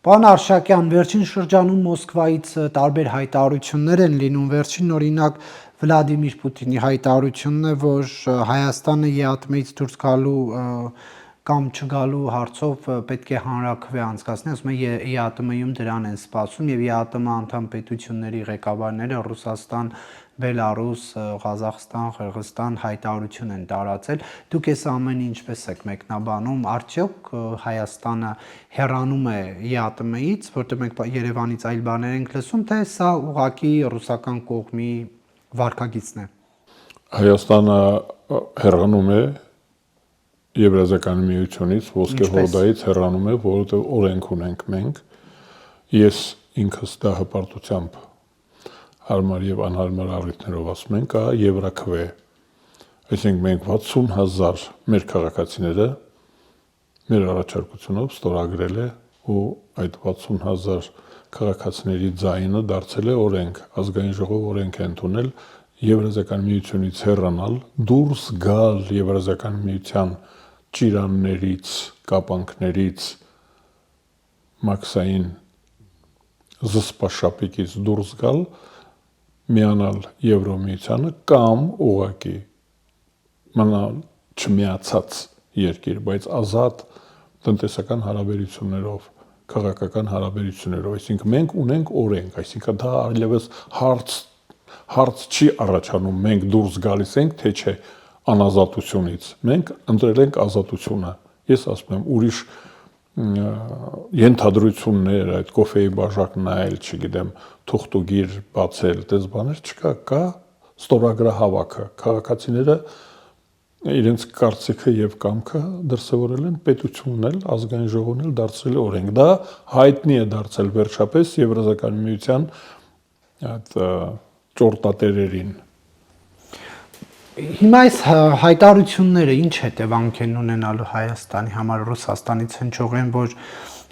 Պարոն Արշակյան, վերջին շրջանում Մոսկվայից տարբեր հայտարարություններ են լինում, վերջին օրինակ Վլադիմիր Պուտինի հայտարարությունն է, որ Հայաստանը ԵԱՏՄ-ից դուրս գալու կամ չգալու հարցով պետք է հանրաքվե անցկացնի, ասում է ԵԱՏՄ-ում դրան են սպասում եւ ԵԱՏՄ անդամ պետությունների ղեկավարները Ռուսաստան, Բելարուս, Ղազախստան, Ղырղызստան հայտարարություն են տարածել։ Դուք այս ամենը ինչպես եք մեկնաբանում, արդյոք Հայաստանը հեռանում է ԵԱՏՄ-ից, որտեղ մենք Երևանից այլ բաներ ենք լսում, թե սա ուղղակի ռուսական կողմի վարկագիծն է։ Հայաստանը հեռանում է Եվրազիական միությունից, ոսկե հորդայից հեռանում է, որովհետև օրենք ունենք մենք։ Ես ինքս դա հպարտությամբ հարմար եւ անհարմար առիթներով ասում ենք, կա Եվրաքվե։ Այսինքն մենք 60,000 մեր քաղաքացիները մեր առաջարկությունով ստորագրել է ու այդ 60,000 քաղաքացիների ձայնը դարձել է օրենք, ազգային ժողով օրենք է ընդունել Եվրազիական միությունից հեռանալ, դուրս գալ Եվրազիական միության ճիրաններից, կապանքներից, մաքսային զսպաշապիկից դուրս գալ, միանալ Եվրոմիությանը կամ ուղղակի մնալ չմիացած երկիր, բայց ազատ տնտեսական հարաբերություններով, քաղաքական հարաբերություններով, այսինքն մենք ունենք օրենք, այսինքն դա այլևս հարց չի առաջանում, մենք դուրս գալիս ենք, թե չէ անազատությունից, մենք ընտրել ենք ազատությունը, ես ասում եմ ուրիշ ենթադրություններ, այդ կոֆեի բաժակ նայել, չգիտեմ, թուղթուգիր բացել, դες բաներ չկա, կա ստորագրահավաքը, քաղաքացիները իրենց կարծիքը եւ կամքը դրսևորել են, պետությունն էլ, ազգային ժողովն էլ դարձրել է օրենք, դա հայտնի է դարձել վերջապես Եվրազիական միության այդ ճորտատերերին։ Հիմա այս հայտարարությունները ինչ հետևանք են ունենալու Հայաստանի համար, Ռուսաստանից հնչող են, որ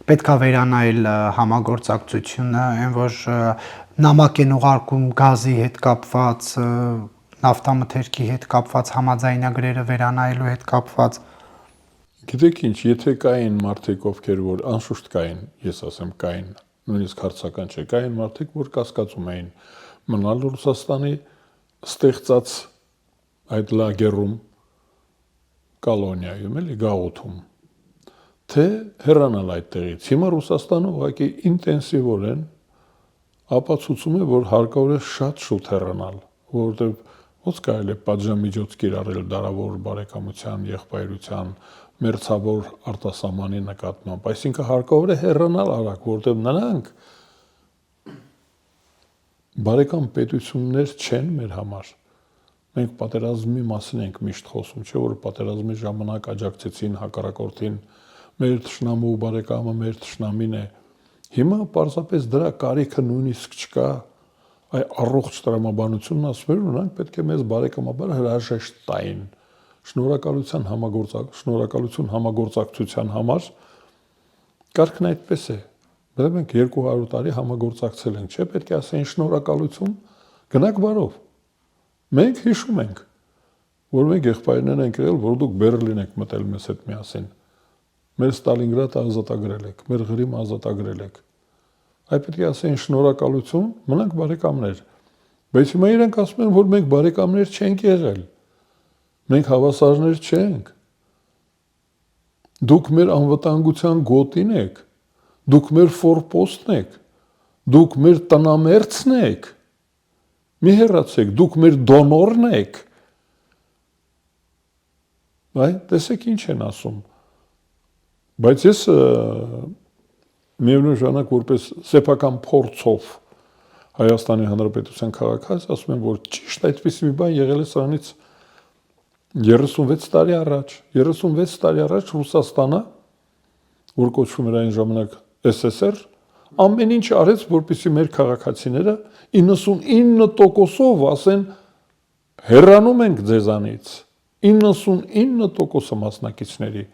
պետքա վերանայել համագործակցությունը, այն որ նամակ են ուղարկում գազի հետ կապված, նավթամթերքի հետ կապված համաձայնագրերը վերանայելու հետ կապված։ Գիտեք ինչ, եթե կային մարդիկ, ովքեր որ անշուշտ կային, ես ասեմ կային, նույնիսկ հարցական չէ, կային մարդիկ, որ կասկածում էին մնալ Ռուսաստանի ստեղծած այդ լագերում, կոլոնիայում, էլի գաղութում, թե հեռանալ այդտեղից։ Հիմա Ռուսաստանը ուղղակի ինտենսիվորեն ապացուցում է, որ հարկավոր է շատ շուտ հեռանալ, որովհետև ոնց կարելի է պատժամիջոց կիրառել դարավոր բարեկամության, եղբայրության, մերձավոր արտասահմանի նկատմամբ, այսինքն հարկավոր է հեռանալ արագ, որովհետև նրանք բարեկամ պետություններ չեն մեր համար։ Մենք պատերազմի մասին ենք միշտ խոսում, չէ՞ որ պատերազմի ժամանակ աջակցեցին հակառակորդին, մեր թշնամու բարեկամը մեր թշնամին է։ Հիմա պարզապես դրա կարիքը նույնիսկ չկա, այ առողջ տրամաբանությունն ասում է, նրանք պետք է մեզ բարեկամաբար հրաժեշտ տային։ Շնորհակալություն համագործակցության համար կարգն այդպես է։ Բայց մենք 200 տարի համագործակցել ենք, չէ՞ պետք է ասեն շնորհակալություն, գնաք բարով։ Մենք հիշում ենք, որ մենք եղբայրներ ենք եղել, որ դուք Բերլին եք մտել մեզ հետ միասին։ Մեր Ստալինգրադը ազատագրել եք, մեր Ղրիմը ազատագրել եք։ Այ պետք է ասեն շնորհակալություն, մնանք բարեկամներ։ Բայց հիմա իրենք ասում են, որ մենք բարեկամներ չենք եղել։ Մենք հավասարներ չենք։ Դուք մեր անվտանգության գոտին եք։ Դուք մեր ֆորպոստն եք։ Դուք մեր տնամերձն եք։ Մի հեռացեք, դուք մեր դոնորն եք։ Այ տեսեք ինչ են ասում։ Բայց ես միևնույն ժամանակ որպես սեփական փորձով Հայաստանի Հանրապետության քաղաքացի ասում եմ, որ ճիշտ այդպիսի մի բան եղել է սրանից 36 տարի առաջ։ 36 տարի առաջ Ռուսաստանը, որ կոչվում էր այն ժամանակ ՍՍՍР, ամեն ինչ արեց, որպեսզի մեր քաղաքացիները 99%-ով ասեն հեռանում ենք ձեզանից։ 99% մասնակիցների,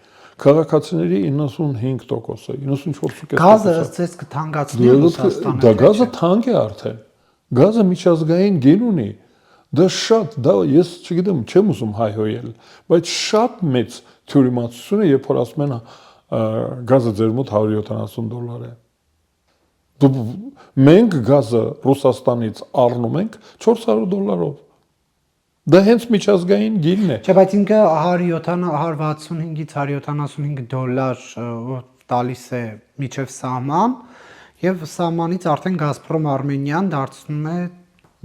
քաղաքացիների 95%-ը, 94%-ը։ Գազը ըստ կթանկացնի Ռուսաստանը։ Դա գազը թանկ է արդեն։ Գազը միջազգային գին ունի։ Դա շատ, դա ես չգիտեմ, չեմ ուզում հայհոյել, բայց շատ մեծ թյուրիմացություն է, երբ որ ասում են գազը ձեր մոտ $170 է։ Մենք գազը Ռուսաստանից առնում ենք $400. Դա հենց միջազգային գինն է։ Չէ, բայց ինքը 165-ից $175 տալիս է միջև սահման եւ սահմանից արդեն Գազպրոմ Արմենիան դարձնում է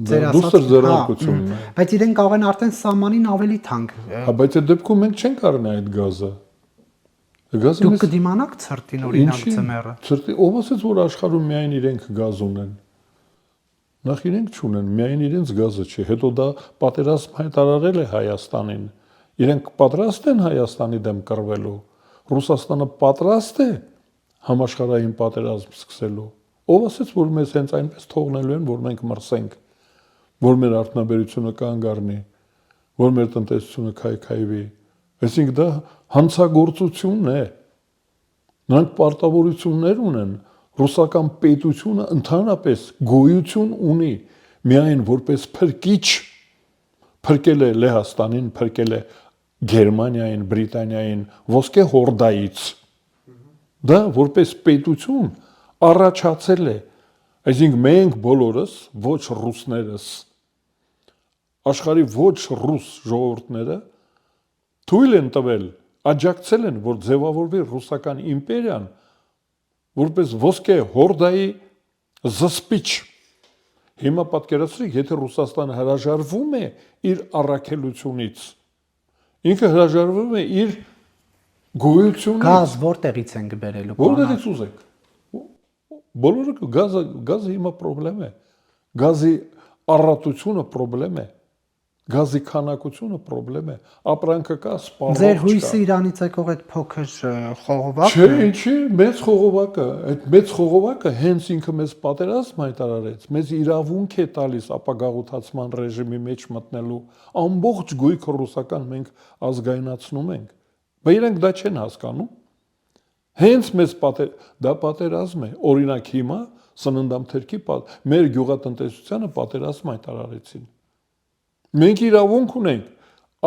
Դուստր ձեռնարկությունն է։ Բայց իրենք կարող են արդեն սահմանին ավելի թանկ։ Հա, բայց այդ դեպքում մենք չենք առնի այդ գազը։ Գազը Դուք կդիմանաք ցրտին օրինակ ձմեռը։ Ցրտի, ով ասաց, որ աշխարհում միայն իրենք գազ ունեն։ Նախ իրենք չունեն, միայն իրենց գազը չի։ Հետո դա պատերազմ հայտարարել է Հայաստանին։ Իրենք պատրաստ են Հայաստանի դեմ կռվելու։ Ռուսաստանը պատրաստ է համաշխարհային պատերազմ սկսելու։ Ով ասաց, որ մեզ հենց այնպես թողնելու են, որ մենք մրսենք, որ մեր արդյունաբերությունը կանգ առնի, որ մեր տնտեսությունը քայքայվի։ Այսինքն դա հանցագործությունն է։ Նրանք պարտավորություններ ունեն։ Ռուսական պետությունը ընդհանրապես գոյություն ունի միայն որպես փրկիչ, փրկել է Լեհաստանին, փրկել է Գերմանիային, Բրիտանիային, ոսկե հորդայից։ Դա որպես պետություն առաջացել է։ Այսինքն մենք բոլորս, ոչ ռուսներս, աշխարհի ոչ ռուս ժողովուրդները թույլ են տվել, աջակցել են, որ ձևավորվի ռուսական իմպերիան որպես ոսկե հորդայի զսպիչ։ Հիմա պատկերացրեք, եթե Ռուսաստանը հրաժարվում է իր առաքելությունից, ինքը հրաժարվում է իր գոյությունից։ Գազ որտեղից են գբերելու։ Որտեղից ուզեք։ Բոլորը գազը հիմա խնդրեմ է։ Գազի առատությունը խնդրեմ է։ Գազի քանակությունը խնդրեմ է։ Ապրանքը կա, սպառող չկա։ Ձեր հույսը Իրանից եկող այդ փոքր խողովակը։ Չէ, ինչի, մեծ խողովակը, այդ մեծ խողովակը հենց ինքը մեզ պատերազմ հայտարարեց, մեզ իրավունք է տալիս ապագաղութացման ռեժիմի մեջ մտնելու, ամբողջ գույքը ռուսական մենք ազգայնացնում ենք։ Բայց իրենք դա չեն հասկանում։ Հենց մեզ դա պատերազմ է, օրինակ հիմա սննդամթերքի մեր գյուղատնտեսությանը պատերազմ հայտարարեցին։ Մենք իրավունք ունենք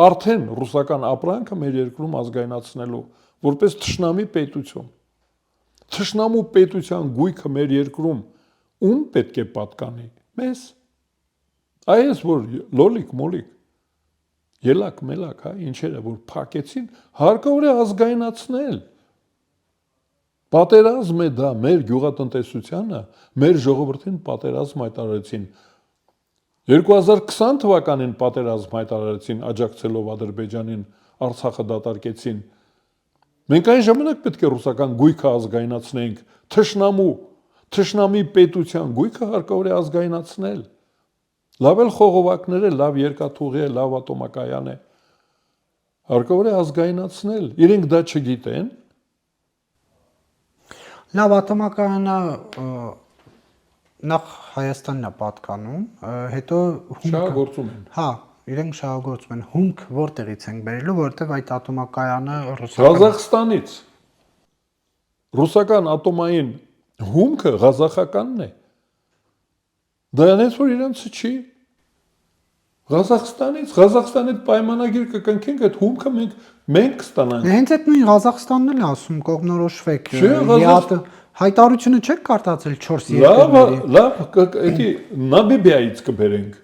արդեն ռուսական ապրանքը մեր երկրում ազգայնացնելու, որպես թշնամի պետություն։ Թշնամու պետության գույքը մեր երկրում ում պետք է պատկանի։ Մեզ։ Այս որ լոլիկ, մոլիկ, ելակ, մելակ, հա, ինչերը որ փակեցին, հարկավոր է ազգայնացնել։ Պատերազմ է դա, մեր գյուղատնտեսությանը, մեր ժողովրդին պատերազմ հայտարարեցին։ 2020 թվականին պատերազմ հայտարարեցին աջակցելով Ադրբեջանին, Արցախը դատարկեցին։ Մենք այն ժամանակ պետք է ռուսական գույքը ազգայնացնենք, թշնամի պետության գույքը հարկավոր է ազգայնացնել։ Լավ էլ խողովակներ է, լավ երկաթուղի է, լավ ատոմակայան է։ Հարկավոր է ազգայնացնել։ Իրենք դա չգիտեն։ Լավ, ատոմակայանը նախ Հայաստանն է պատկանում, հետո շահագործում են։ Հա, իրենք շահագործում են։ Հումք որտեղից են բերելու, որտեղ այդ ատոմակայանը Ղազախստանից։ Ռուսական ատոմային հումքը ղազախականն է։ Դա այնպես որ իրենց չի։ Ղազախստանից պայմանագիր կկնքենք, այդ հումքը մենք կստանանք։ Հենց այդ նույն Ղազախստանն էլ ասում կողմնորոշվեք։ Հայտարարությունը չեք կարտացել 4 երկրների։ Լավ, էդի Նամիբիայից կբերենք։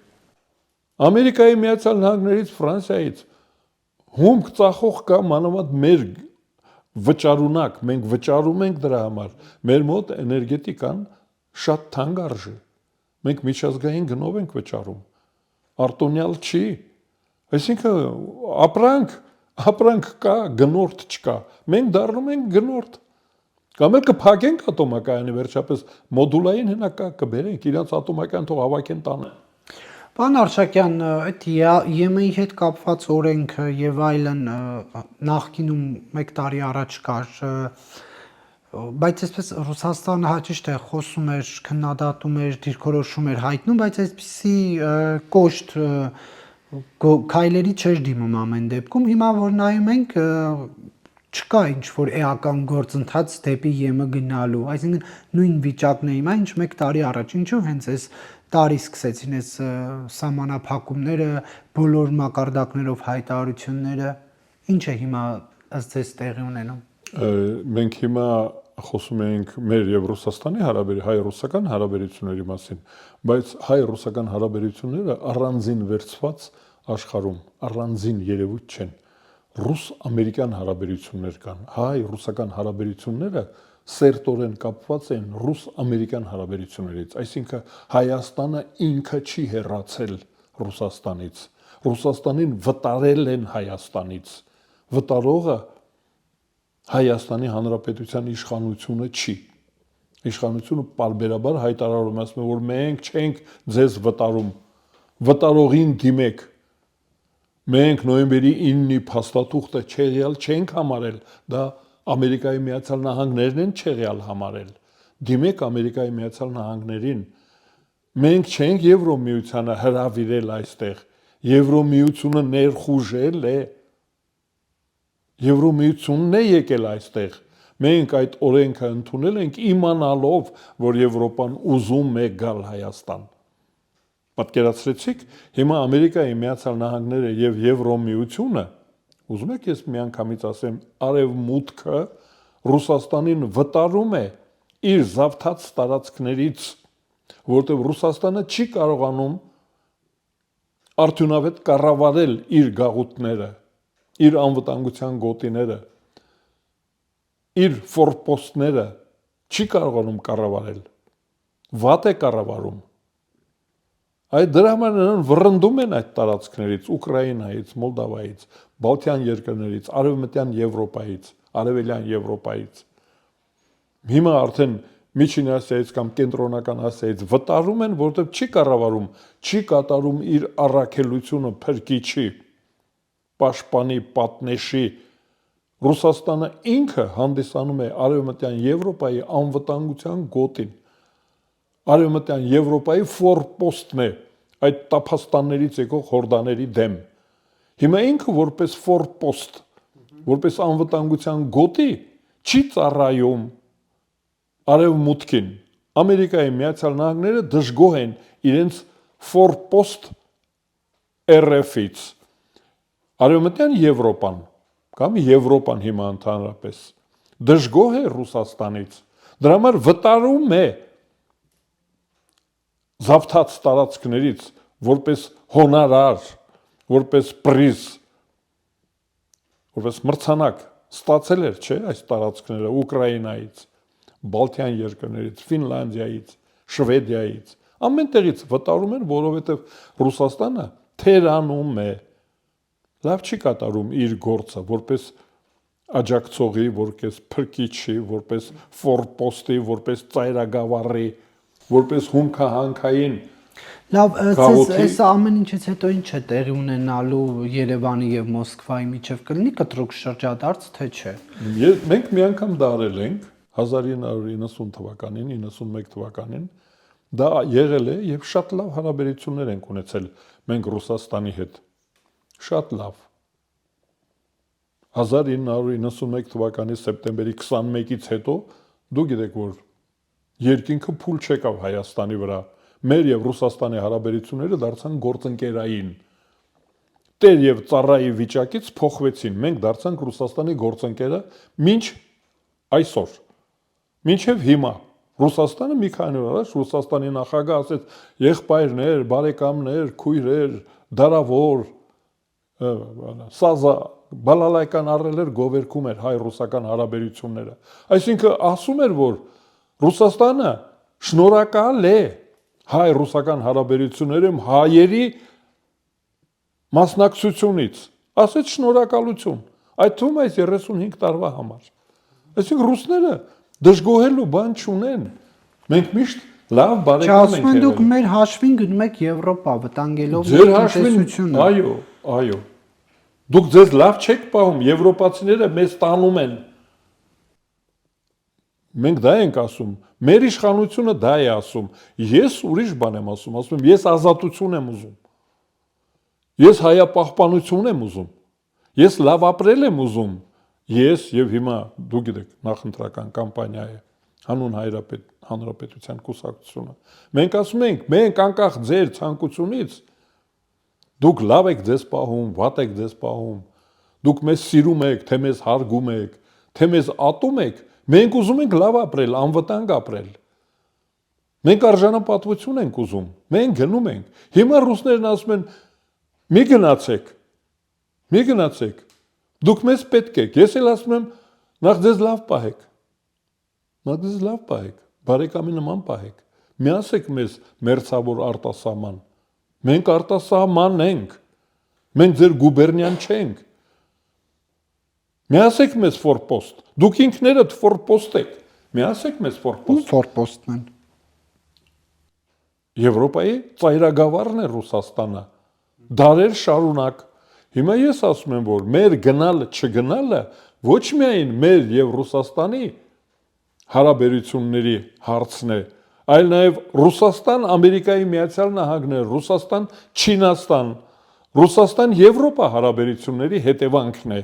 Ամերիկայի Միացյալ Նահանգներից, Ֆրանսիայից հումք ծախող կա մանավանդ մեր վճարունակ, մենք վճարում ենք դրա համար։ Մեր մոտ էներգետիկան շատ թանկ արժի։ Մենք միջազգային գնով ենք վճարում։ Արտոնյալ չի։ Այսինքն ապրանք կա, գնորդ չկա։ Մենք դառնում ենք գնորդ։ Կամ էլ կփակենք ատոմակայանը վերջապես մոդուլային հնակա կբերենք, իրանց ատոմակայան թող հավաքեն տանը։ Պարոն Արշակյան, այդ ԵՄ-ի հետ կապված օրենքը եւ այլն նախկինում 1 տարի առաջ կար, բայց այսպես Ռուսաստանը հաճիշտ է խոսում էր, քննադատում էր, դիրքորոշում էր հայտնում, բայց այսպիսի կոշտ քայլերի չէր դիմում ամեն դեպքում։ Հիմա որ նայում ենք չկա ինչ-որ էական գործընթաց դեպի ԵՄ գնալու, այսինքն նույն վիճակն է հիմա, ինչ 1 տարի առաջ, ինչու հենց այս տարի սկսեցին այս սահմանափակումները, բոլոր մակարդակներով հայտարարությունները, ինչ է հիմա ըստ ձեզ տեղի ունենում։ Մենք հիմա խոսում ենք մեր եւ Ռուսաստանի հայ-ռուսական հարաբերությունների մասին, բայց հայ-ռուսական հարաբերությունները առանձին վերծված աշխարհում առանձին երևույթ չեն։ Ռուս-ամերիկյան հարաբերություններ կան։ Հայ-ռուսական հարաբերությունները սերտորեն կապված են ռուս-ամերիկյան հարաբերություններից, այսինքն Հայաստանը ինքը չի հեռացել Ռուսաստանից։ Ռուսաստանին վտարել են Հայաստանից։ Վտարողը Հայաստանի Հանրապետության իշխանությունը չի։ Իշխանությունը պարբերաբար հայտարարում է, ասում է, որ մենք չենք ձեզ վտարում։ Վտարողին դիմեք։ Մենք նոյեմբերի 9-ի փաստաթուղթը չեղյալ չենք համարել, դա Ամերիկայի Միացյալ Նահանգներն են չեղյալ համարել։ Դիմեք Ամերիկայի Միացյալ Նահանգներին։ Մենք չենք Եվրոմիությանը հրավիրել այստեղ։ Եվրոմիությունը ներխուժել է։ Եվրոմիությունն է եկել այստեղ։ Մենք այդ օրենքը ընդունել ենք իմանալով, որ Եվրոպան ուզում է գալ Հայաստան։ Պատկերացրեցիք, հիմա Ամերիկայի Միացյալ Նահանգները եւ Եվրոմիությունը, ուզում եք ես միանգամից ասեմ, արևմուտքը Ռուսաստանին վտարում է իր զավթած տարածքներից, որտեղ Ռուսաստանը չի կարողանում արդյունավետ կառավարել իր գաղութները, իր անվտանգության գոտիները, իր ֆորպոստները չի կարողանում կառավարել, վատ է կառավարում։ Այդ դրա համար նրան վռնդում են այդ տարածքներից, Ուկրաինայից, Մոլդավայից, Բալթյան երկրներից, Արևմտյան Եվրոպայից, Արևելյան Եվրոպայից։ Հիմա արդեն Միջին Ասիայից կամ Կենտրոնական Ասիայից վտարում են, որտեղ չի կառավարում, չի կատարում իր առաքելությունը փրկիչի, պաշտպանի, պատնեշի։ Ռուսաստանը ինքը հանդիսանում է Արևմտյան Եվրոպայի անվտանգության գոտին։ Արևմտյան Եվրոպայի ֆորպոստն է այդ տափաստաններից եկող հորդաների դեմ։ Հիմա ինքը որպես ֆորպոստ, որպես անվտանգության գոտի չի ծառայում արևմուտքին։ Ամերիկայի Միացյալ Նահանգները դժգոհ են իրենց ֆորպոստ RF-ից։ Արևմտյան Եվրոպան կամ Եվրոպան հիմա ընդհանրապես դժգոհ է Ռուսաստանից։ Դրա համար վտարում է զավթած տարածքներից որպես հոնորար, որպես պրիզ, որպես մրցանակ ստացել էր, չէ, այս տարածքները Ուկրաինայից, Բալթյան երկրներից, Ֆինլանդիայից, Շվեդիայից, ամեն տեղից վտարում են, որովհետև Ռուսաստանը թերանում է, լավ չի կատարում իր գործը, որպես աջակցողի, որպես փրկիչի, որպես ֆորպոստի, որպես ծայրագավառի, որպես հումքահանքային Լավ, գաղութի։ այս ամեն ինչից հետո ինչ է տեղի ունենալու Երևանի եւ Մոսկվայի միջև կլինի կտրուկ շրջադարձ, թե չէ։ Մենք մի անգամ դա արել ենք 1990 թվականին, 91 թվականին, դա եղել է եւ շատ լավ հարաբերություններ ենք ունեցել մենք Ռուսաստանի հետ։ Շատ լավ։ 1991 թվականի սեպտեմբերի 21-ից հետո դու գիտեք, որ երկինքը փուլ չեկավ Հայաստանի վրա։ Մեր եւ Ռուսաստանի հարաբերությունները դարձան գործընկերային։ Տեր եւ ծառայի վիճակից փոխվեցին։ Մենք դարձանք Ռուսաստանի գործընկերը մինչ այսօր։ Մինչև հիմա Ռուսաստանը մի քանի օր առաջ Ռուսաստանի նախագահ ասեց. «Եղբայրներ, բարեկամներ, քույրեր, դարավոր, սազա, բալալայկան առել էր գովերքում էր հայ-ռուսական հարաբերությունները»։ Այսինքն ասում էր, որ Ռուսաստանը շնորհակալ է հայ-ռուսական հարաբերություններում հայերի մասնակցությունից, ասեց շնորհակալություն, այդ թվում այս 35 տարվա համար։ Այսինքն ռուսները դժգոհելու բան չունեն։ Մենք միշտ լավ բարեկամ ենք եղել։ Դուք մեր հաշվին գնում եք Եվրոպա, վտանգելով Ձեր հաշվին, այո։ Դուք ձեզ լավ չեք պահում, եվրոպացիները մեզ տանում են։ Մենք դա ենք ասում, մեր իշխանությունը դա է ասում, ես ուրիշ բան եմ ասում եմ, ես ազատություն եմ ուզում, ես հայապահպանություն եմ ուզում, ես լավ ապրել եմ ուզում, ես եւ հիմա դու գիտեք նախընտրական կամպանիա է, հանուն հանրապետության կուսակցությունը, մենք ասում ենք, մենք անկախ ձեր ցանկությունից, դուք լավ եք ձեզ պահում, վատ եք ձեզ պահում, դուք մեզ սիրում եք, թե մեզ հարգում եք, թե մեզ ատում եք, Մենք ուզում ենք լավ ապրել, անվտանգ ապրել։ Մենք արժանապատվություն ենք ուզում։ Մենք գնում ենք։ Հիմա ռուսներն ասում են՝ մի գնացեք։ Մի գնացեք։ Դուք մեզ պետք եք։ Ես էլ ասում եմ, նախ ձեզ լավ պահեք։ Նախ ձեզ լավ պահեք, բարեկամի նման պահեք։ Միասեք մեզ մերձավոր արտասահման։ Մենք արտասահման ենք։ Մենք ձեր գուբերնիան չենք։ Միասեք մեզ ֆորպոստ։ Դուք ինքներդ ֆորպոստ եք։ Միասեք մեզ ֆորպոստ։ Ֆորպոստն են։ Եվրոպայի ծայրագավառն է Ռուսաստանը։ Դարեր շարունակ։ Հիմա ես ասում եմ, որ մեր գնալը չգնալը ոչ միայն մեր եւ Ռուսաստանի հարաբերությունների հարցն է, այլ նաեւ Ռուսաստան-Ամերիկայի Միացյալ Նահանգներ, Ռուսաստան-Չինաստան, Ռուսաստան-Եվրոպա հարաբերությունների հետևանքն է։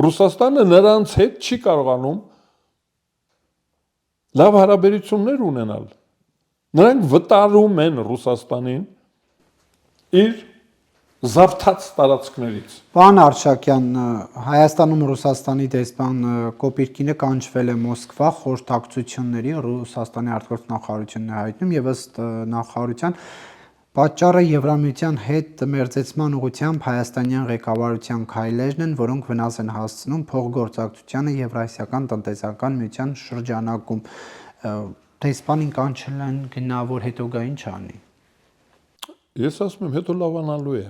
Ռուսաստանը նրանց հետ չի կարողանում լավ հարաբերություններ ունենալ։ Նրանք վտարում են Ռուսաստանին իր զավթած տարածքներից։ Պարոն Արշակյան, Հայաստանում Ռուսաստանի դեսպան Կոպիրկինը կանչվել է Մոսկվա խորհրդակցությունների, Ռուսաստանի արտգործնախարարությունն է հայտնում եւ ըստ նախարարության պատճառը Եվրամիության հետ մերձեցման ուղղությամբ հայաստանյան ղեկավարության քայլերն են, որոնք վնաս են հասցնում փոխգործակցությանը Եվրասիական տնտեսական միության շրջանակում։ Դեսպանին կանչել են գնա, որ հետո գա ինչ անի։ Ես ասում եմ, հետո լավանալու է։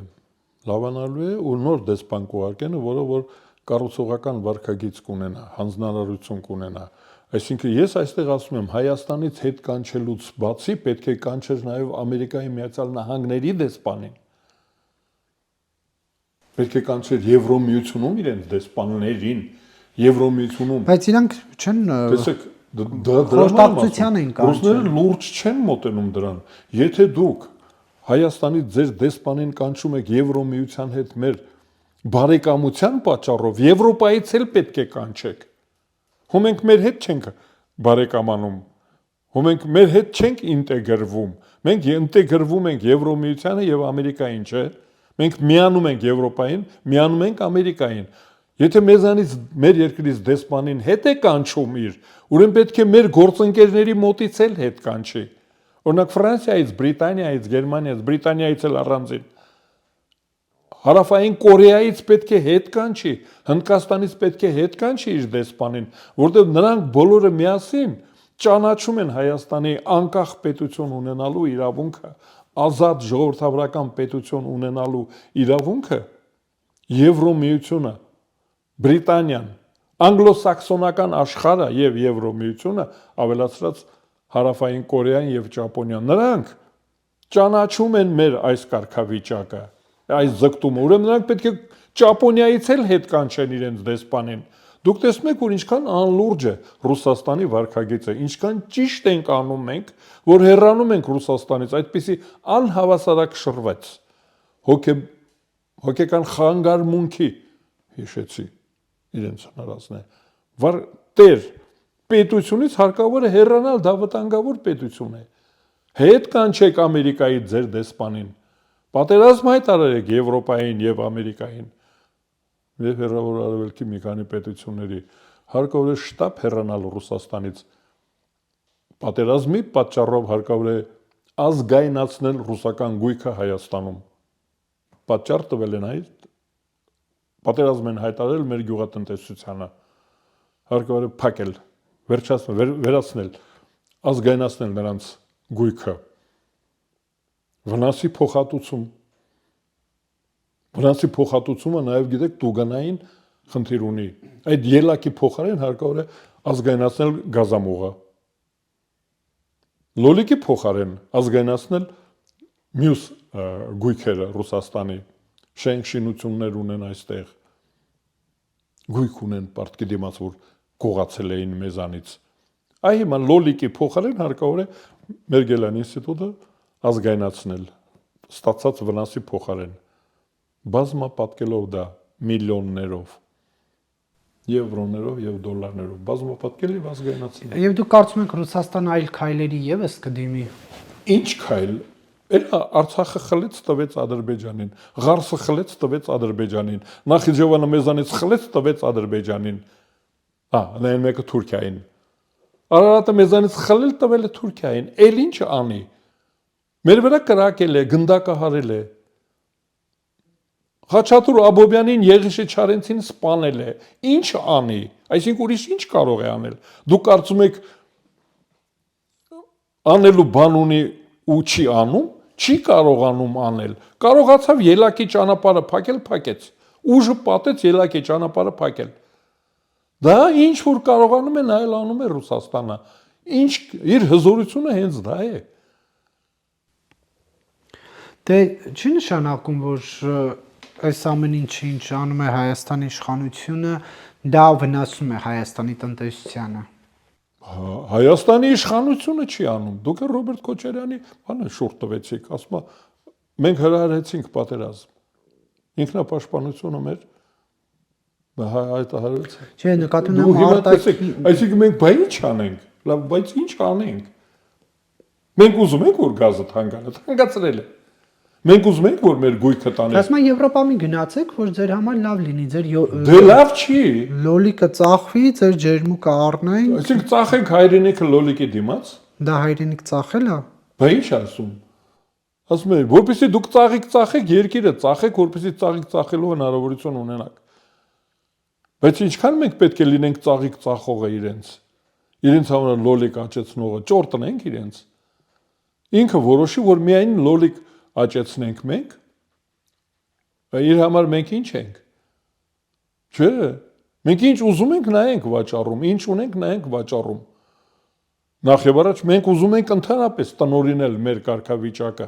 Լավանալու է ու նոր դեսպան կուղարկեն, որը որ կառուցողական վարքագիծ կունենա, հանձնարարություն կունենա։ Այսինքն ես այստեղ ասում եմ, Հայաստանից հետ կանչելուց բացի պետք է կանչեր նաև Ամերիկայի Միացյալ Նահանգների դեսպանին։ Պետք է կանչեր Եվրոմիությունում իրենց դեսպաններին, Եվրոմիությունում։ Բայց իրանք չեն Տեսեք, խորհրդակցության են կանչել։ Ռուսները լուրջ չեն մոտենում դրան։ Եթե դուք Հայաստանից ձեր դեսպանին կանչում եք Եվրոմիության հետ մեր բարեկամության պատճառով, Եվրոպայից էլ պետք է կանչեք։ Հո մենք մեր հետ չենք բարեկամանում։ Հո մենք մեր հետ չենք ինտեգրվում։ Մենք ինտեգրվում ենք Եվրոմիությանը եւ Ամերիկային, չէ՞։ Մենք միանում ենք Եվրոպային, միանում ենք Ամերիկային։ Եթե մեզանից մեր երկրից դեսպանին հետ է կանչում իր, ուրեմն պետք է մեր գործընկերների մոտից էլ հետ կանչի։ Օրինակ Ֆրանսիայից, Բրիտանիայից, Գերմանիայից, Բրիտանիայից էլ առանձին։ Հարավային Կորեայից պետք է հետ կանչի, Հնդկաստանից պետք է հետ կանչի իր դեսպանին, որտեղ նրանք բոլորը միասին ճանաչում են Հայաստանի անկախ պետություն ունենալու իրավունքը, ազատ ժողովրդավարական պետություն ունենալու իրավունքը, Եվրոմիությունը, Բրիտանիան, անգլոսաքսոնական աշխարհը եւ Եվրոմիությունը, ավելացրած Հարավային Կորեան եւ Ճապոնիան, նրանք ճանաչում են մեր այս կարգավիճակը, այս ձգտումը, ուրեմն նրանք պետք է Ճապոնիայից էլ հետ կանչեն իրենց դեսպանին։ Դուք տեսնում եք, որ ինչքան անլուրջ է Ռուսաստանի վարքագիծը, ինչքան ճիշտ ենք անում մենք, որ հեռանում ենք Ռուսաստանից, այդպիսի անհավասարակ շռվեց, հոգեկան խանգարմունքի հիշեցի իրենց հնարածն է։ Տեր պետությունից հարկավոր է հեռանալ, դա վտանգավոր պետություն է։ Հետ կանչեք Ամերիկայի ձեր դեսպանին։ Պատերազմ հայտարարեք Եվրոպային եւ Ամերիկային։ Եվ հեռավոր արևելքի մի քանի պետությունների հարկավոր է շտապ հեռանալ Ռուսաստանից։ Պատերազմի պատճառով հարկավոր է ազգայնացնել ռուսական գույքը Հայաստանում։ Պատճառ տվել են այդ պատերազմ են հայտարարել մեր գյուղատնտեսությանը։ Հարկավոր է փակել, վերացնել, ազգայնացնել նրանց գույքը։ Վնասի փոխհատուցում։ Վնասի փոխհատուցումը նաև գիտեք տուգանային խնդիր ունի։ Այդ ելակի փոխարեն հարկավոր է ազգայնացնել գազամուղը։ Լոլիկի փոխարեն ազգայնացնել մյուս գույքերը Ռուսաստանի, շենք շինություններ ունեն այստեղ, գույք ունեն պարտքի դիմաց, որ կողացել էին մեզանից։ Այ հիմա լոլիկի փոխարեն հարկավոր է մեր Գելան ինստիտուտը ազգայնացնել, ստացած վնասի փոխարեն, բազմապատկելով դա միլիոններով, եվրոներով եւ դոլարներով, բազմապատկել եւ ազգայնացնել։ Եվ դուք կարծում եք Ռուսաստանը այլ քայլերի եւս կդիմի։ Ինչ քայլ։ Արցախը խլեց տվեց Ադրբեջանին, Ղարսը խլեց տվեց Ադրբեջանին, Նախիջևանը մեզանից խլեց տվեց Ադրբեջանին։ Նայեն մեկը Թուրքիային։ Արարատը մեզանից խլել տվել է Թուրքիային, էլ ինչ անի։ Մեր վրա կրակել է, գնդակահարել է։ Խաչատուր Աբովյանին Եղիշե Չարենցին սպանել է։ Ինչ անի։ Այսինքն ուրիշ ինչ կարող է անել։ Դուք կարծում եք անելու բան ունի ու չի անում, չի կարողանում անել։ Կարողացավ ելակի ճանապարհը փակեց։ Ուժը պատեց ելակի ճանապարհը փակել։ Դա ինչ որ կարողանում է նայել անում է Ռուսաստանը։ Ինչ իր հզորությունը հենց դա է։ Դե չի նշանակում, որ այս ամեն ինչը ինչ անում է Հայաստանի իշխանությունը, դա վնասում է Հայաստանի տնտեսությանը։ Հայաստանի իշխանությունը չի անում։ Դուք Ռոբերտ Քոչարյանի բանը շուրջ տվեցիք, ասում մենք հրահրեցինք պատերազմ։ Ինքնապաշտպանությունը մեր հայտարարեց։ Չէ, նկատի ունեմ արտաքին։ Այսինքն մենք բա ինչ անենք։ Լավ, բայց ինչ անենք։ Մենք ուզում ենք որ գազը թանկանա, թանկացրել է։ Մենք ուզում ենք որ մեր գույքը տանեն։ Ասում եմ Եվրոպամի գնացեք, որ ձեր համար լավ լինի, ձեր Դե լավ չի։ լոլիկը ծախվի, ձեր ջերմուկը առնեն։ Այսինքն ծախենք հայրենիքը լոլիկի դիմաց։ Դա հայրենիք ծախել է։ Բա ինչ ասում։ Ասում եմ, որպեսզի դուք ծախեք, երկիրը ծախեք, որպեսզի ծախելու հնարավորություն ունենաք։ Բայց ինչքան մենք պետք է լինենք ծախողը իրենց համար լոլիկ աճեցնողը, ճորտնենք իրենց։ Ինքը որոշի, որ միայն լոլիկ աճեցնենք մենք։ Իր համար մենք ինչ ենք։ Չէ, մենք ինչ ուզում ենք նայենք վաճառում, ինչ ունենք նայենք վաճառում։ Նախ եւ առաջ մենք ուզում ենք ընդհանրապես տնօրինել մեր կարգավիճակը,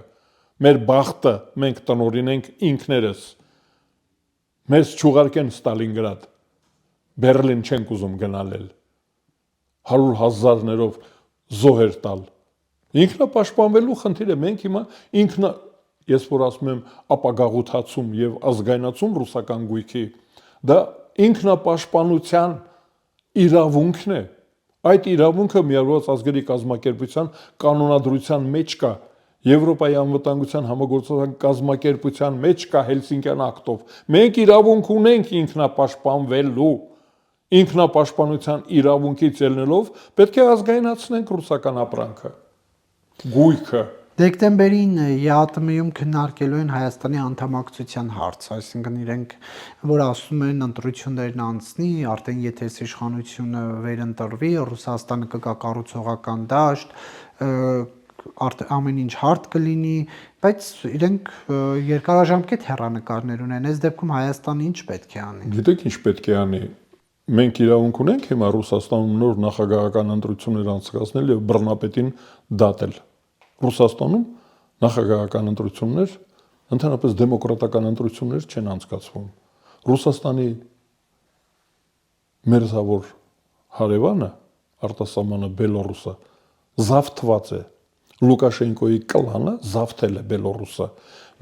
մեր բախտը մենք տնօրինենք ինքներս։ Մեզ չուղարկեն Ստալինգրադ, Բերլին չենք ուզում գնալել, 100,000-ներով զոհեր տալ։ Ինքնապաշտպանվելու խնդիրը մենք հիմա ես որ ասում եմ ապագաղութացում եւ ազգայնացում ռուսական գույքի, դա ինքնապաշտպանության իրավունքն է։ Այդ իրավունքը Միավորված ազգերի կազմակերպության կանոնադրության մեջ կա, Եվրոպայի անվտանգության համագործակցության կազմակերպության մեջ կա Հելսինկյան ակտով։ Մենք իրավունք ունենք ինքնապաշտպանվելու։ Ինքնապաշտպանության իրավունքից ելնելով պետք է ազգայնացնենք ռուսական ապրանքը, գույքը։ Դեկտեմբերին ԵԱՏՄ-ում քննարկելու են Հայաստանի անդամակցության հարց, այսինքն իրենք որ ասում են ընտրություններն անցնի, արդեն եթե այս իշխանությունը վերընտրվի, Ռուսաստանը կգա կառուցողական դաշտ, ամեն ինչ հարթ կլինի, բայց իրենք երկարաժամկետ հեռանկարներ ունեն, այս դեպքում Հայաստանը ինչ պետք է անի։ Գիտեք ինչ պետք է անի։ Մենք իրավունք ունենք հիմա Ռուսաստանում նոր նախագահական ընտրություններ անցկացնել եւ բռնապետին դատել։ Ռուսաստանում նախագահական ընտրություններ, ընդհանրապես դեմոկրատական ընտրություններ չեն անցկացվում։ Ռուսաստանի մերձավոր հարևանը, արտասահմանը Բելոռուսը, զավթված է։ Լուկաշենկոյի կլանը զավթել է Բելոռուսը։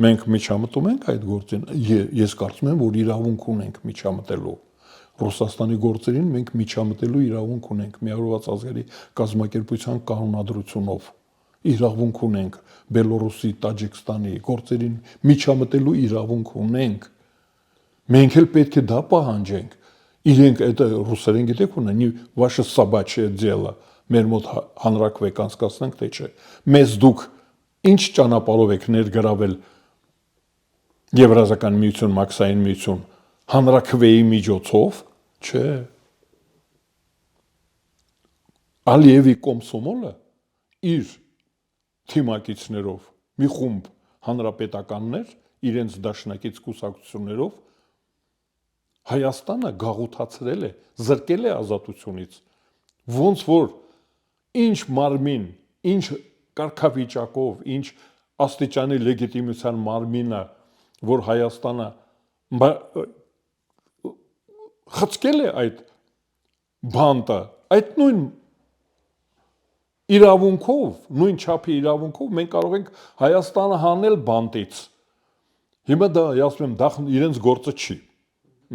Մենք միջամտում ենք այդ գործին։ Ես կարծում եմ, որ իրավունք ունենք միջամտելու։ Ռուսաստանի գործերին մենք միջամտելու իրավունք ունենք Միավորված ազգերի կազմակերպության կանոնադրությունով։ Իրավունք ունենք Բելոռուսի, Տաջիկստանի գործերին միջամտելու իրավունք ունենք։ Մենք էլ պետք է դա պահանջենք։ Իրենք այդ ռուսերեն գիտեք ունեն, վаше собачье дело, մեր մոտ հանրակրվեք անցկացնենք, թե չէ։ Մեզ դուք ինչ ճանապարհով եք ներգրավել Եվրազական միություն, Մաքսային միություն, հանրակրվեի միջոցով, չէ։ Ալիևի կոմսոմոլը իր թիմակիցներով մի խումբ հանրապետականներ իրենց դաշնակից կուսակցություններով Հայաստանը գաղութացրել է, զրկել է ազատությունից։ Ոնց որ ինչ մարմին, ինչ կարգավիճակով, ինչ աստիճանի լեգիտիմության մարմինը, որ Հայաստանը խցկել է այդ բանտը, այդ նույն իրավունքով, նույն չափի իրավունքով մենք կարող ենք Հայաստանը հանել բանտից։ Հիմա դա, ասում եմ, դա իրենց գործը չի։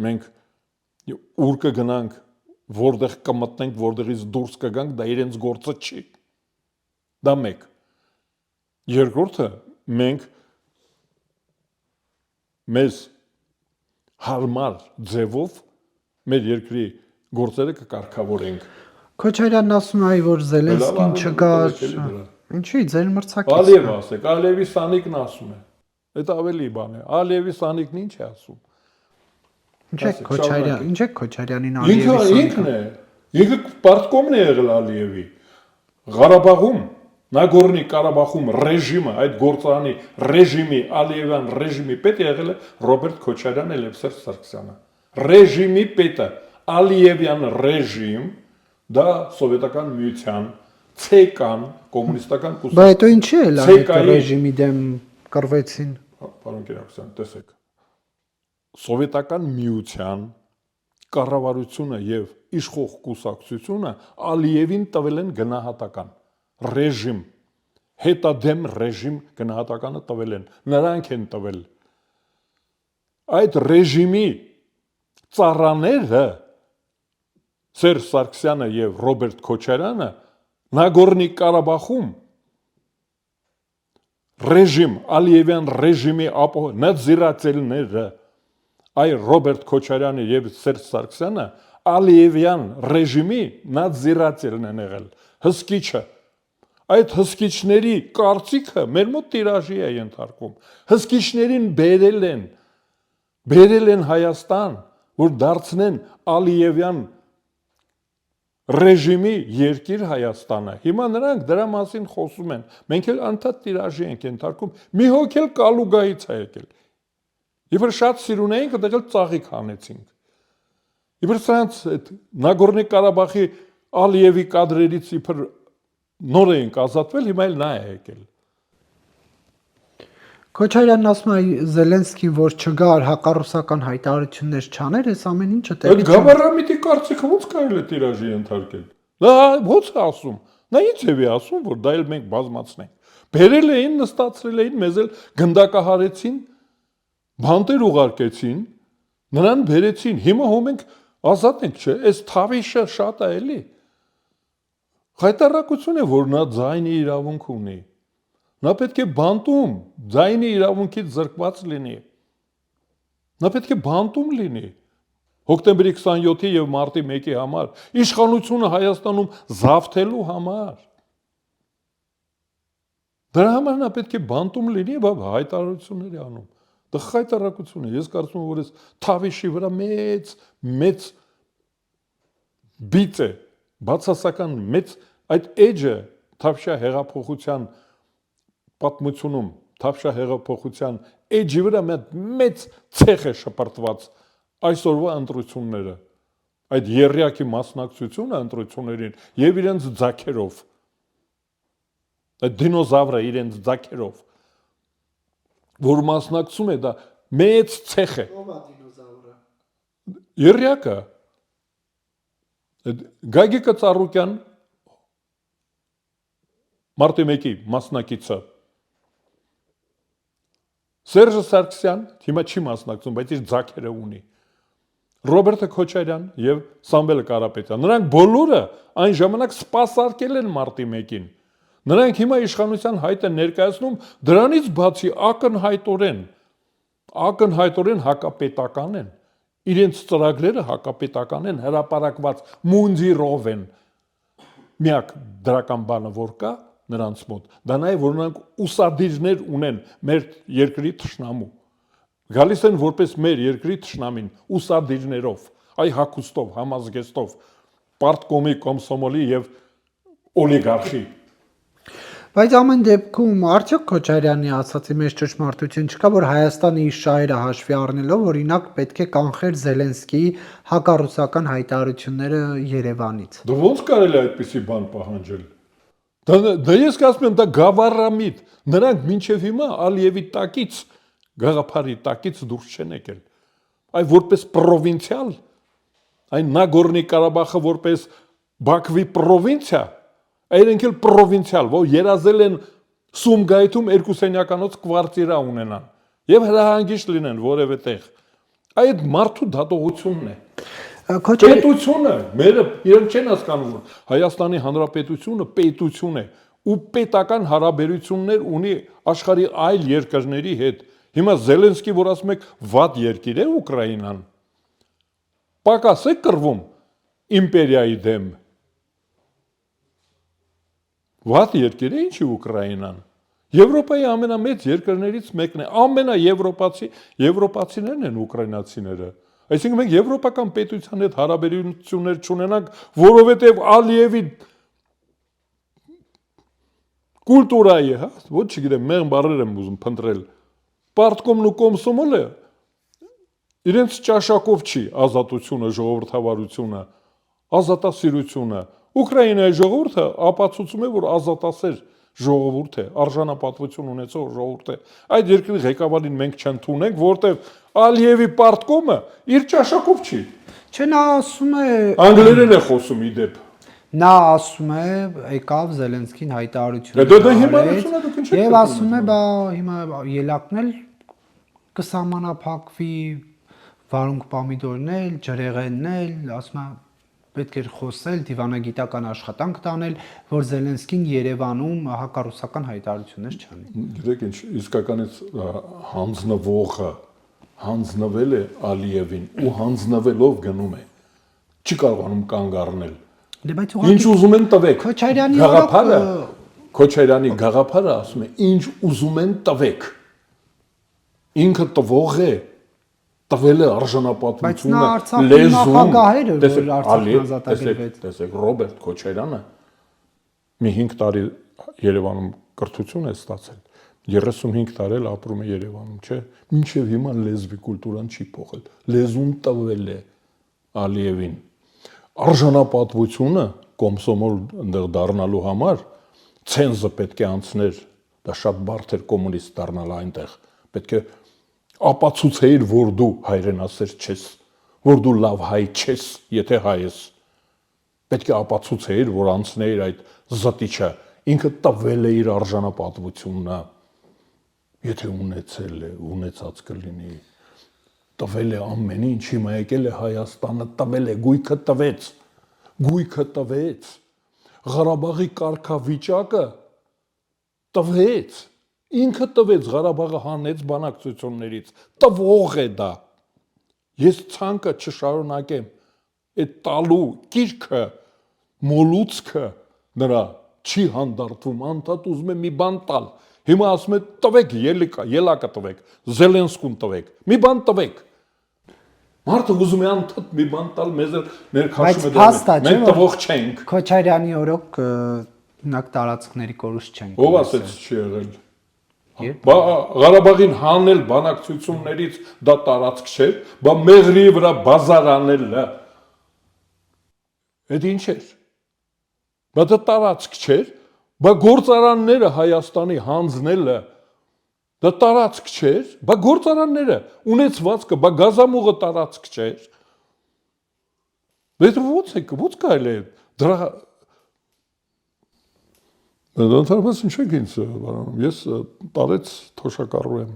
Մենք ուր կգնանք, որտեղ կմտնենք, որտեղից դուրս կգանք, դա իրենց գործը չի։ Դա մեկ։ Երկրորդը, մենք մեզ հարմար ձևով մեր երկրի գործերը կկարգավորենք։ Քոչարյանն ասում է, որ Զելենսկին չգար։ Ինչի՞ ձեր մրցակիցն։ Ալիև ասեք, Ալիևի Սանիկն ասում է։ Այդ ավելի բան է։ Ալիևի Սանիկն ինչ է ասում։ Ինչ է Քոչարյանին Ինքն է։ Ինքը պարտկոմն է եղել Ալիևի։ Ղարաբաղում, Նագորնի Ղարաբաղում ռեժիմը, այդ գործարանի ռեժիմի, Ալիևյան ռեժիմի պետը եղել է Ռոբերտ Քոչարյանն եւ Սերժ Սարգսյանը։ Ռեժիմի պետը, Ալիևյան ռեժիմ, դա սովետական միության, ցեկան, կոմունիստական կուսակցություն։ Բայց հետո ինչի է այդ ռեժիմի դեմ կռվեցին։ Պարոն Կիրակոսյան, տեսեք։ Սովետական միության կառավարությունը եւ իշխող կուսակցությունը Ալիևին տվել են գնահատական ռեժիմ, հետադեմ ռեժիմ գնահատականը տվել են, նրանք են տվել։ Այդ ռեժիմի ծառաները Սերժ Սարգսյանը եւ Ռոբերտ Քոչարյանը Նագորնի Ղարաբաղում ռեժիմ, Ալիևյան ռեժիմի նadziratelները այ Ռոբերտ Քոչարյանը եւ Սերժ Սարգսյանը Ալիևյան ռեժիմի նadziratelն են եղել, հսկիչը։ Այդ հսկիչների կարծիքը մեր մոտ տիրաժի է ենթարկվում։ Հսկիչներին բերել են Հայաստան, որ դարձնեն Ալիևյան ռեժիմի երկիր Հայաստանը։ Հիմա նրանք դրա մասին խոսում են։ Մենք էլ անդադ տիրաժի ենք ենթարկում։ Մի հոգ էլ Կալուգայից է եկել։ Իբր շատ սիրուն էինք, այդտեղ ծաղիկ հանեցինք։ Իբր սրանց այդ Նագորնի Ղարաբաղի Ալիևի կադրերից իբր նոր էինք ազատվել, հիմա էլ նա է եկել։ Քոչարյանն ասում է Զելենսկին, որ չգար հակառուսական հայտարարություններ չաներ, այս ամեն ինչը տեղի Այդ Գավառամիտի կարծիքը ո՞նց կարելի է տիրաժի ենթարկել։ Դա ո՞նց է ասում։ Նա ինչ է ասում, որ դա էլ մենք բազմացնենք։ Բերել էին, նստացրել էին, մեզ էլ գնդակահարեցին, բանտեր ուղարկեցին, նրան բերեցին։ Հիմա հո մենք ազատ ենք, չէ՞։ Այս Թավիշը շատ է էլի։ Հայտարարություն է, որ նա ձայնի իրավունք ունի։ Նա պետք է բանտում ձայնի իրավունքից զրկված լինի։ Նա պետք է բանտում լինի։ Հոկտեմբերի 27-ի եւ մարտի 1-ի համար, իշխանությունը Հայաստանում զավթելու համար։ Դրա համար նա պետք է բանտում լինի, բայց հայտարարություններ է անում։ Դա հայտարարություն է։ Ես կարծում եմ, որ այս Թավիշի վրա մեծ բիծ է, բացասական մեծ այդ էջը Թավշյա հեղափոխության պատմությունում, Թավշյա հեղափոխության էջի վրա մեծ ցեխ է շպրտված այսօրվա ընտրությունները, այդ երրյակի մասնակցությունը ընտրություններին եւ իրենց ձակերով, այդ դինոզավրը իրենց ձակերով, որ մասնակցում է, դա մեծ ցեխ է։ Ո՞վ է դինոզավրը։ Երրյակը Գագիկը Ծառուկյան մարտի 1-ի մասնակիցը Սերժ Սարգսյան հիմա չի մասնակցում, բայց իր ձակերը ունի։ Ռոբերտ Քոչարյան եւ Սամվել Կարապետյան, նրանք բոլորը այն ժամանակ սպասարկել են մարտի 1-ին։ Նրանք հիմա իշխանության հայտ են ներկայացնում, դրանից բացի ակնհայտորեն հակապետական են։ Իրենց ծրագրերը հակապետական են, հրապարակված մունդիրով են։ Միակ դրական բանը որ կա նրանց մոտ, դա նաև որ նրանք ուսադիրներ ունեն մեր երկրի թշնամու։ Գալիս են որպես մեր երկրի թշնամին ուսադիրներով, այ հակոստով, համազգեստով, պարտկոմի, կոմսոմոլի եւ օլիգարխի։ Բայց ամեն դեպքում արդյոք Քոչարյանի ասացի մեջ ճշմարտություն չկա, որ Հայաստանը իր շահերը հաշվի առնելով, օրինակ պետք է կանխեր Զելենսկիի հակառուսական հայտարարությունները Երևանից։ Դա ո՞նց կարելի է այդպիսի բան պահանջել։ Դա ես կասում եմ, դա գավառամիտ։ Նրանք մինչև հիմա Ալիևի տակից, գաղափարի տակից դուրս չեն եկել։ Այ որպես պրովինցիալ, այն Նագորնի Ղարաբաղը որպես Բաքվի պրովինցիա, այրենք էլ պրովինցիալ, որ երազել են Սումգայիթում 2 սենյականոց կվարտիրա ունենան եւ հրահանգիչ լինեն որևէ տեղ։ Այդ մարդու դատողությունն է։ Պետությունը, մերը իրենք չեն հասկանում, որ Հայաստանի Հանրապետությունը պետություն է ու պետական հարաբերություններ ունի աշխարհի այլ երկրների հետ։ Հիմա Զելենսկի, որ ասում եք, վատ երկիր է Ուկրաինան։ Պակաս է կռվում։ իմպերիայի դեմ։ Վատ երկիր է ինչի Ուկրաինան։ Եվրոպայի ամենամեծ երկրներից մեկն է, եվրոպացիներն են ուկրաինացիները։ Այսինքն մենք եվրոպական պետության հետ հարաբերություններ չունենանք, որովհետև Ալիևի կուլտուրայի, հա, ոչ չգիտեմ, մեղմ բառեր եմ ուզում փնտրել։ Պարտկոմն ու կոմսոմոլը իրենց ճաշակով չի ազատությունը, ժողովրդավարությունը, ազատասիրությունը։ Ուկրաինայի ժողովուրդը ապացուցում է, որ ազատասեր ժողովուրդ է, արժանապատվություն ունեցող ժողովուրդ է։ Այդ երկրի ղեկավարին մենք չընդունենք, որտեղ Ալիևի պարտկոմը իր ճաշակով չի։ Չէ, նա ասում է Անգլերեն է խոսում ի դեպ։ Նա ասում է, եկավ Զելենսկին հայտարարություն Դա հիմարությունն է, դուք ինչ եք եւ ասում է, բա հիմա ելակն էլ կսահմանափակվի, վարունգ պոմիդորն էլ, ջրեղենն էլ, ասում է պետք է խոսել, դիվանագիտական աշխատանք տանել, որ Զելենսկին Երևանում հակառուսական հայտարարություններ չանի։ Գիտեք ինչ, իսկականից հանձնվողը հանձնվել է Ալիևին ու հանձնվելով գնում է։ Չի կարողանում կանգ առնել։ Ինչ ուզում են տվեք։ Քոչարյանի գաղափարը ասում է, ինչ ուզում են տվեք։ Ինքը տվող է, տվել է արժանապատվությունը, լեզուն, տեսեք, Ռոբերտ Քոչարյանը մի 5 տարի Երևանում կրթություն է ստացել, 35 տարի էլ ապրում է Երևանում, չէ՞, մինչև հիմա լեզվի կուլտուրան չի փոխել, լեզուն տվել է Ալիևին, արժանապատվությունը կոմսոմոլ ընդեղ դառնալու համար ցենզը պետք է անցներ, դա շատ բարդ էր կոմունիստ դառնալ այնտեղ, պետք է ապացուցեիր, որ դու հայրենասեր չես, որ դու լավ հայ չես, եթե հայ ես, պետք է ապացուցեիր, որ անցնեիր այդ զտիչը, ինքը տվել է իր արժանապատվությունը, եթե ունեցել է, ունեցած կլինի, տվել է ամեն ինչ, հիմա եկել է Հայաստանը, տվել է, գույքը տվեց, Ղարաբաղի կարգավիճակը տվեց, ինքը տվեց, Ղարաբաղը հանեց բանակցություններից, տվող է դա, ես ցանկը չշարունակեմ, այդ տալու կիրքը, մոլուցքը նրա չի հանդարտվում, անդադ ուզում է մի բան տալ, հիմա ասում է տվեք ելակը տվեք, Զելենսկուն տվեք, մի բան տվեք, մարդը ուզում է անդադ մի բան տալ, մեզ էլ ներքաշում է դրանում, մենք տվող չենք։ Քոչարյանի օրոք նակ տարածքների կորուս չենք։ Ով ասեց չի եղել։ Ղարաբաղին հանել բանակցություններից դա տարածք չէր, բա Մեղրիի վրա բազար անելը։ Այդ ինչ էր։ Բա դա տարածք չէր, բա գործարանները Հայաստանի հանձնելը դա տարածք չէր, բա գործարանները ունեցվածքը, բա գազամուղը տարածք չէր։ Դա ո՞նց կարելի է դրա Դրանից ինչ եք ինձ բարանում, ես տարեց թոշակառու եմ,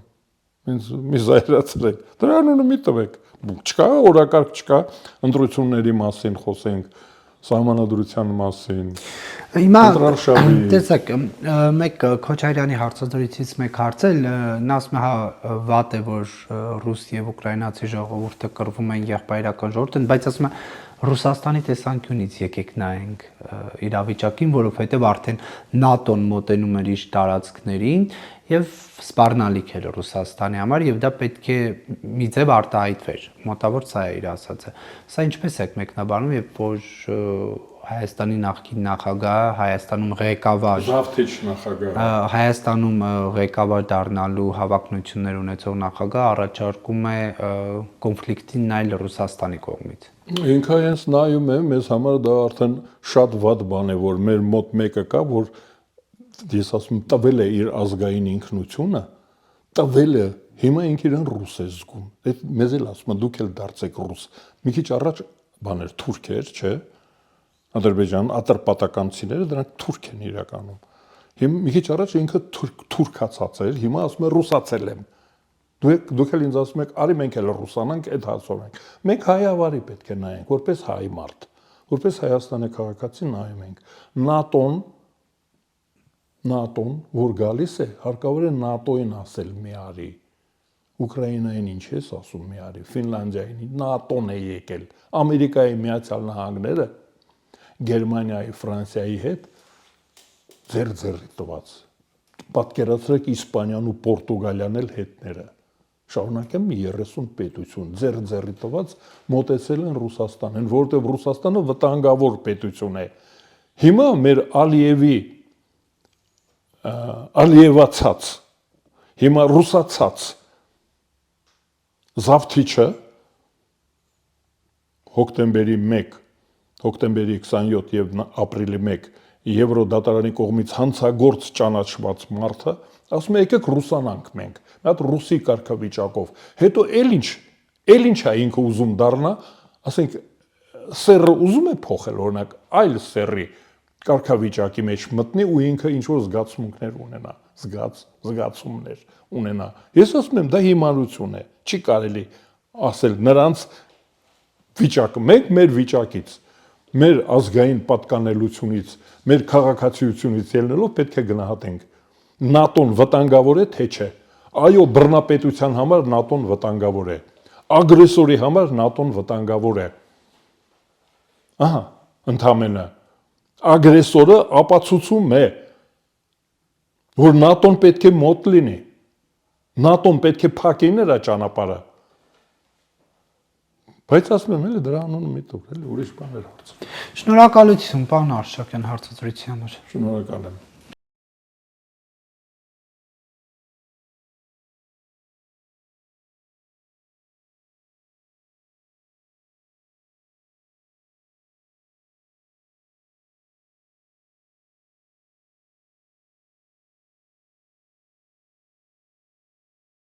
ինձ մի զայրացրեք, դրա անունը մի տվեք, չկա օրակարգ չկա, ընտրությունների մասին խոսենք, սահմանադրության մասին, Հիմա տեսեք, մեկ Քոչարյանի հարցադրույցից մեկ հարցել, նա ասում է, հա, վատ է, որ ռուս եւ ուկրաինացի ժողովուրդը կռվում են եղբայրական ժողովուրդն, բայց ասում է Ռուսաստանի տեսանկյունից եկեք նայենք իրավիճակին, որովհետև արդեն ՆԱՏՕ-ն մոտենում էր իր տարածքներին եւ սպառնալիք էր Ռուսաստանի համար եւ դա պետք է մի ձև արտահայտվեր։ Մոտավոր սա է իր ասածը։ Սա ինչպես է մեկնաբանում, երբ որ Հայաստանի նախկին նախագահ, Հայաստանում ղեկավար, Զավթիչ նախագահ, Հայաստանում ղեկավար դառնալու հավակնություններ ունեցող նախագահ առաջարկում է կոնֆլիկտին նայել Ռուսաստանի կողմից։ Ինքը հենց նայում է, մեզ համար դա արդեն շատ վատ բան է, որ մեր մոտ մեկը կա, որ ես ասում տվել է իր ազգային ինքնությունը, տվել է, հիմա ինքը իրեն ռուս է զգում։ Այդ մեզ էլ ասում են դուք էլ դարձեք ռուս։ Մի քիչ առաջ բաներ թուրք էր, չէ՞։ Ադրբեջան, ատրպատականցիները դրանք թուրք են իրականում։ Հիմա մի քիչ առաջ ինքը թուրքացած էր, հիմա ասում է ռուսացել եմ։ Դուք էլ ինձ ասում եք, արի մենք էլ ռուսանանք, այդ հասով ենք։ Մենք հայավարի պետք է նայենք, որպես հայ մարդ, որպես Հայաստանի քաղաքացի նայում ենք։ ՆԱՏՕ-ն, որ գալիս է, հարկավոր է ՆԱՏՕ-ին ասել մի արի։ Ուկրաինային ինչ ես ասում մի արի, Ֆինլանդիային, ՆԱՏՕ-ն է եկել, Ամերիկայի Միացյալ Նահանգները, Գերմանիայի, Ֆրանսիայի հետ ձեր-ձեռի տված։ Պատկերացրեք Իսպանիան ու Պորտուգալիան էլ հետները։ Շարունակեմ մի 30 պետություն ձեր-ձեռի տված մոտեցել են Ռուսաստանին, որովհետև Ռուսաստանը վտանգավոր պետություն է։ Հիմա մեր Ալիևացած, հիմա ռուսացած Զավթիչը հոկտեմբերի 1, հոկտեմբերի 27 եւ ապրիլի 1 Եվրոդատարանի կողմից հանցագործ ճանաչված մարդը ասում է եկեք ռուսանանք մենք, մի հատ ռուսի կարգավիճակով, հետո էլ ինչ է ինքը ուզում դառնա, ասենք սերը ուզում է փոխել օրինակ այլ սերի կարգավիճակի մեջ մտնի ու ինքը ինչ որ զգացմունքներ ունենա, զգացումներ ունենա։ Ես ասում եմ դա հիմարություն է, չի կարելի ասել նրանց վիճակը, մենք մեր վիճակից, մեր ազգային պատկանելությունից, մեր քաղաքացիությունից ելնելով պետք է գնահատենք ՆԱՏՕ-ն վտանգավոր է թե չէ։ Այո, բռնապետության համար ՆԱՏՕ-ն վտանգավոր է։ Ագրեսորի համար ՆԱՏՕ-ն վտանգավոր է։ Ահա, ընդհանրապես ագրեսորը ապացուցում է, որ ՆԱՏՕ-ն պետք է մոտ լինի։ ՆԱՏՕ-ն պետք է փակի նրա ճանապարհը։ Բայց ասում եմ, էլի դրա անունը մի տուր, էլի ուրիշ բաներ հարցը։ Շնորհակալություն, պարոն Արշակյան, հարցազրույցի համար։ Շնորհակալ եմ։